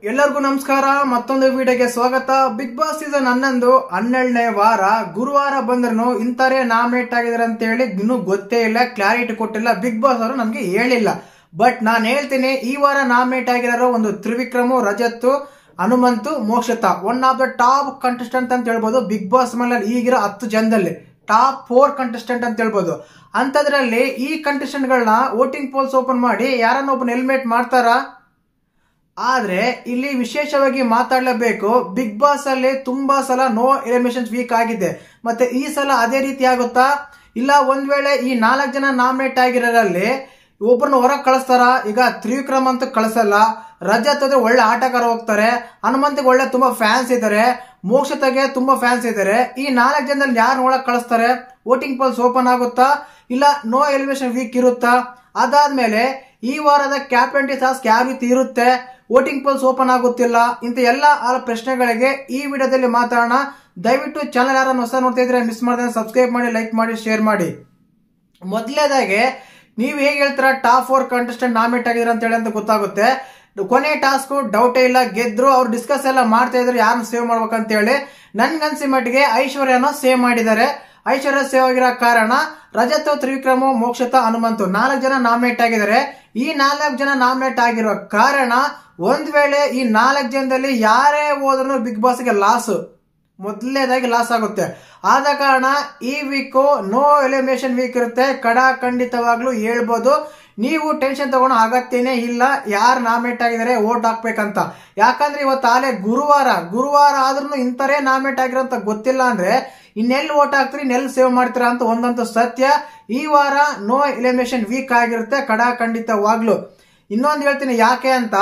ಎಲ್ಲರಿಗೂ ನಮಸ್ಕಾರ. ಮತ್ತೊಂದು ವಿಡಿಯೋಗೆ ಸ್ವಾಗತ. ಬಿಗ್ ಬಾಸ್ ಸೀಸನ್ 11 12ನೇ ವಾರ ಗುರುವಾರ ಬಂದ್ರು ಇಂತರೇ ನಾಮಿನೇಟ್ ಆಗಿದ್ದಾರೆ ಅಂತ ಹೇಳಿ ಇನ್ನೂ ಗೊತ್ತೇ ಇಲ್ಲ, ಕ್ಲಾರಿಟಿ ಕೊಟ್ಟಿಲ್ಲ. ಬಿಗ್ ಬಾಸ್ ಅವರು ನಮ್ಗೆ ಹೇಳಿಲ್ಲ. ಬಟ್ ನಾನು ಹೇಳ್ತೀನಿ, ಈ ವಾರ ನಾಮಿನೇಟ್ ಆಗಿರೋ ಒಂದು Trivikram, Rajat, Hanumanthu, Mokshitha one of the top contestant ಅಂತ ಹೇಳ್ಬೋದು. ಬಿಗ್ ಬಾಸ್ ಮೇಲೆ ಈಗಿರೋ 10 ಜನದಲ್ಲಿ ಟಾಪ್ 4 ಕಂಟೆಸ್ಟೆಂಟ್ ಅಂತ ಹೇಳ್ಬೋದು. ಅಂತದ್ರಲ್ಲಿ ಈ ಕಂಟೆಸ್ಟೆಂಟ್ ಗಳನ್ನ ವೋಟಿಂಗ್ ಪೋಲ್ಸ್ ಓಪನ್ ಮಾಡಿ ಯಾರನ್ನ ಒಬ್ಬನ ಎಲಿಮಿನೇಟ್ ಮಾಡ್ತಾರ. ಆದ್ರೆ ಇಲ್ಲಿ ವಿಶೇಷವಾಗಿ ಮಾತಾಡಲೇಬೇಕು, ಬಿಗ್ ಬಾಸ್ ಅಲ್ಲಿ ತುಂಬಾ ಸಲ ನೋ ಎಲಿಮಿನೇಷನ್ ವೀಕ್ ಆಗಿದೆ. ಮತ್ತೆ ಈ ಸಲ ಅದೇ ರೀತಿ ಆಗುತ್ತಾ ಇಲ್ಲ, ಒಂದ್ ವೇಳೆ ಈ 4 ಜನ ನಾಮಿನೇಟ್ ಆಗಿರೋರಲ್ಲಿ ಒಬ್ಬರನ್ನ ಹೊರಗೆ ಕಳಿಸ್ತಾರ. ಈಗ ತ್ರಿವಿಕ್ರಮ್ ಅಂತ ಕಳಿಸಲ್ಲ, ರಜತ್ ಅಂದ್ರೆ ಒಳ್ಳೆ ಆಟಗಾರ ಹೋಗ್ತಾರೆ, ಹನುಮಂತಿಗೆ ಒಳ್ಳೆ ತುಂಬಾ ಫ್ಯಾನ್ಸ್ ಇದ್ದಾರೆ, ಮೋಕ್ಷತೆಗೆ ತುಂಬಾ ಫ್ಯಾನ್ಸ್ ಇದ್ದಾರೆ. ಈ 4 ಜನದಲ್ಲಿ ಯಾರು ಒಳಗೆ ಕಳಿಸ್ತಾರೆ? ವೋಟಿಂಗ್ ಪೋಲ್ಸ್ ಓಪನ್ ಆಗುತ್ತಾ ಇಲ್ಲ ನೋ ಎಲಿಮಿನೇಷನ್ ವೀಕ್ ಇರುತ್ತಾ? ಅದಾದ್ಮೇಲೆ ಈ ವಾರದ ಕ್ಯಾಪ್ಟನ್ಸಿ ಟಾಸ್ಕ್ ಯಾವ ರೀತಿ ಇರುತ್ತೆ? ವೋಟಿಂಗ್ ಪೋಲ್ಸ್ ಓಪನ್ ಆಗುತ್ತಿಲ್ಲ. ಇಂತ ಎಲ್ಲ ಪ್ರಶ್ನೆಗಳಿಗೆ ಈ ವಿಡಿಯೋದಲ್ಲಿ ಮಾತಾಡೋಣ. ದಯವಿಟ್ಟು ಚಾನಲ್ ಯಾರನ್ನು ಹೊಸ ನೋಡ್ತಾ ಇದ್ರೆ ಮಿಸ್ ಮಾಡದೆ ಸಬ್ಸ್ಕ್ರೈಬ್ ಮಾಡಿ, ಲೈಕ್ ಮಾಡಿ, ಶೇರ್ ಮಾಡಿ. ಮೊದಲನೇದಾಗಿ ನೀವು ಹೇಗೆ ಹೇಳ್ತೀರಾ ಟಾಪ್ 4 ಕಂಟೆಸ್ಟೆಂಟ್ ನಾಮಿನೇಟ್ ಆಗಿದ್ರೆ ಅಂತ ಹೇಳಿ ಅಂತ ಗೊತ್ತಾಗುತ್ತೆ. ಕೊನೆ ಟಾಸ್ಕ್ ಡೌಟೇ ಇಲ್ಲ, ಗೆದ್ರು. ಅವ್ರು ಡಿಸ್ಕಸ್ ಎಲ್ಲ ಮಾಡ್ತಾ ಇದ್ರು ಯಾರನ್ನ ಸೇವ್ ಮಾಡ್ಬೇಕಂತ ಹೇಳಿ. ನನ್ಗನ್ಸಿ ಮಟ್ಟಿಗೆ ಐಶ್ವರ್ಯನ ಸೇವ್ ಮಾಡಿದ್ದಾರೆ. ಐಶ್ವರ್ಯ ಸೇವ್ ಆಗಿರೋ ಕಾರಣ ರಜತ್, ತ್ರಿವಿಕ್ರಮ, ಮೋಕ್ಷತಾ, ಹನುಮಂತು 4 ಜನ ನಾಮಿನೇಟ್ ಆಗಿದ್ದಾರೆ. ಈ 4 ಜನ ನಾಮಿನೇಟ್ ಆಗಿರೋ ಕಾರಣ ಒಂದ್ ವೇಳೆ ಈ 4 ಜನದಲ್ಲಿ ಯಾರೇ ಹೋದ್ರು ಬಿಗ್ ಬಾಸ್ಗೆ ಲಾಸ್, ಮೊದಲನೇದಾಗಿ ಲಾಸ್ ಆಗುತ್ತೆ. ಆದ ಕಾರಣ ಈ ವೀಕ್ ನೋ ಎಲಿಮಿನೇಷನ್ ವೀಕ್ ಇರುತ್ತೆ. ಖಂಡಿತವಾಗ್ಲೂ ಹೇಳ್ಬೋದು. ನೀವು ಟೆನ್ಷನ್ ತಗೊಳ್ಳೋ ಅಗತ್ಯನೇ ಇಲ್ಲ ಯಾರು ನಾಮಿನೇಟ್ ಆಗಿದ್ದಾರೆ ವೋಟ್ ಹಾಕ್ಬೇಕಂತ. ಯಾಕಂದ್ರೆ ಇವತ್ತು ಆಲೆ ಗುರುವಾರ ಆದ್ರೂ ಇಂತರೇ ನಾಮಿನೇಟ್ ಆಗಿರೋಂತ ಗೊತ್ತಿಲ್ಲ ಅಂದ್ರೆ ಇನ್ನೆಲ್ಲಿ ವೋಟ್ ಹಾಕ್ತೀರಿ, ಇನ್ನೆಲ್ಲಿ ಸೇವ್ ಮಾಡ್ತೀರಾ ಅಂತ ಒಂದಂತೂ ಸತ್ಯ. ಈ ವಾರ ನೋ ಎಲಿಮಿನೇಷನ್ ವೀಕ್ ಆಗಿರುತ್ತೆ ಖಂಡಿತವಾಗ್ಲು. ಇನ್ನೊಂದು ಹೇಳ್ತೀನಿ ಯಾಕೆ ಅಂತ,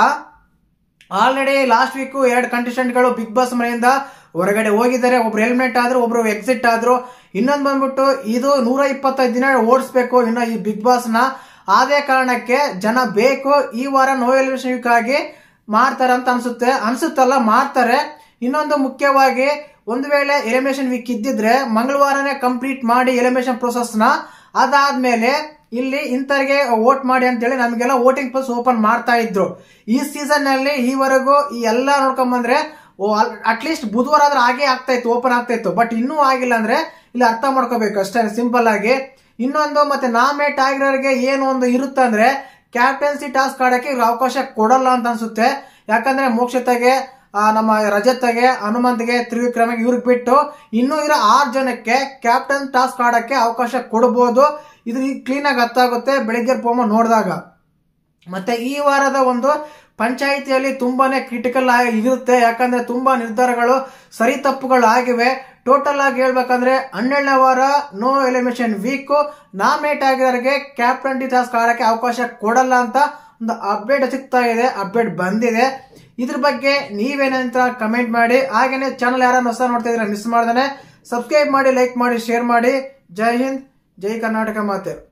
ಆಲ್ರೆಡಿ ಲಾಸ್ಟ್ ವೀಕ್ 2 ಕಂಟೆಸ್ಟೆಂಟ್ ಗಳು ಬಿಗ್ ಬಾಸ್ ಮನೆಯಿಂದ ಹೊರಗಡೆ ಹೋಗಿದ್ದಾರೆ. ಒಬ್ರು ಎಲಿಮಿನೇಟ್ ಆದ್ರು, ಒಬ್ರು ಎಕ್ಸಿಟ್ ಆದ್ರು. ಇನ್ನೊಂದು ಬಂದ್ಬಿಟ್ಟು ಇದು 125 ದಿನ ಓಡಿಸ್ಬೇಕು ಇನ್ನು ಈ ಬಿಗ್ ಬಾಸ್ ನ. ಅದೇ ಕಾರಣಕ್ಕೆ ಜನ ಬೇಕು ಈ ವಾರ ನೋ ಎಲಿಮಿನೇಷನ್ ವೀಕ್ ಆಗಿ ಮಾಡ್ತಾರೆ ಅಂತ ಅನ್ಸುತ್ತಲ್ಲ, ಮಾಡ್ತಾರೆ. ಇನ್ನೊಂದು ಮುಖ್ಯವಾಗಿ, ಒಂದು ವೇಳೆ ಎಲಿಮಿನೇಷನ್ ವೀಕ್ ಇದ್ದಿದ್ರೆ ಮಂಗಳವಾರನೇ ಕಂಪ್ಲೀಟ್ ಮಾಡಿ ಎಲಿಮಿನೇಷನ್ ಪ್ರೊಸೆಸ್ ನ. ಅದಾದ್ಮೇಲೆ ಇಲ್ಲಿ ಇಂತರಿಗೆ ವೋಟ್ ಮಾಡಿ ಅಂತ ಹೇಳಿ ನಮಗೆಲ್ಲ ವೋಟಿಂಗ್ ಪೋಲ್ಸ್ ಓಪನ್ ಮಾಡ್ತಾ ಇದ್ರು. ಈ ಸೀಸನ್ ನಲ್ಲಿ ಈವರೆಗೂ ಈ ಎಲ್ಲ ನೋಡ್ಕೊಂಡ್ ಬಂದ್ರೆ ಅಟ್ಲೀಸ್ಟ್ ಬುಧವಾರ ಆದ್ರೆ ಹಾಗೆ ಆಗ್ತಾ ಇತ್ತು, ಓಪನ್ ಆಗ್ತಾ ಇತ್ತು. ಬಟ್ ಇನ್ನೂ ಆಗಿಲ್ಲ ಅಂದ್ರೆ ಇಲ್ಲಿ ಅರ್ಥ ಮಾಡ್ಕೋಬೇಕು ಅಷ್ಟೇ, ಸಿಂಪಲ್ ಆಗಿ. ಇನ್ನೊಂದು ಮತ್ತೆ ನಾಮಿನೇಟ್ ಆಗಿರೋರಿಗೆ ಏನು ಒಂದು ಇರುತ್ತೆ ಅಂದ್ರೆ ಕ್ಯಾಪ್ಟನ್ಸಿ ಟಾಸ್ಕ್ ಆಡಕ್ಕೆ ಇವ್ರು ಅವಕಾಶ ಕೊಡಲ್ಲ ಅಂತ ಅನ್ಸುತ್ತೆ. ಯಾಕಂದ್ರೆ ಮೋಕ್ಷತೆಗೆ, ನಮ್ಮ ರಜತ್ಗೆ, ಹನುಮಂತ್ಗೆ, ತ್ರಿವಿಕ್ರಮಗೆ ಇವ್ರಿಗೆ ಬಿಟ್ಟು ಇನ್ನೂ ಇರೋ 6 ಜನಕ್ಕೆ ಕ್ಯಾಪ್ಟನ್ ಟಾಸ್ಕ್ ಆಡಕ್ಕೆ ಅವಕಾಶ ಕೊಡಬಹುದು. ಇದು ಕ್ಲೀನ್ ಆಗಿ ಅರ್ಥ ಆಗುತ್ತೆ ಬೆಳಿಗ್ಗೆ ಪ್ರೋಮೋ ನೋಡಿದಾಗ. ಮತ್ತೆ ಈ ವಾರದ ಒಂದು ಪಂಚಾಯಿತಿಯಲ್ಲಿ ತುಂಬಾನೇ ಕ್ರಿಟಿಕಲ್ ಇರುತ್ತೆ. ಯಾಕಂದ್ರೆ ತುಂಬಾ ನಿರ್ಧಾರಗಳು ಸರಿ ತಪ್ಪುಗಳು ಆಗಿವೆ. ಟೋಟಲ್ ಆಗಿ ಹೇಳ್ಬೇಕಂದ್ರೆ 12ನೇ ವಾರ ನೋ ಎಲಿಮಿನೇಷನ್ ವೀಕ್, ನಾಮಿನೇಟ್ ಆಗಿರೋರಿಗೆ ಕ್ಯಾಪ್ಟನ್ಸಿ ಟಾಸ್ಕ್ ಆಡಕ್ಕೆ ಅವಕಾಶ ಕೊಡಲ್ಲ ಅಂತ ಒಂದು ಅಪ್ಡೇಟ್ ಸಿಗ್ತಾ ಇದೆ, ಅಪ್ಡೇಟ್ ಬಂದಿದೆ. ಇದ್ರ ಬಗ್ಗೆ ನೀವೇನಂತ ಕಮೆಂಟ್ ಮಾಡಿ. ಹಾಗೇನೆ ಚಾನಲ್ ಯಾರನ್ನ ಹೊಸ ನೋಡ್ತಾ ಇದ್ರೆ ಮಿಸ್ ಮಾಡ್ದಾನೆ ಸಬ್ಸ್ಕ್ರೈಬ್ ಮಾಡಿ, ಲೈಕ್ ಮಾಡಿ, ಶೇರ್ ಮಾಡಿ. ಜೈ ಹಿಂದ್, ಜೈ ಕರ್ನಾಟಕ ಮಾತೆ.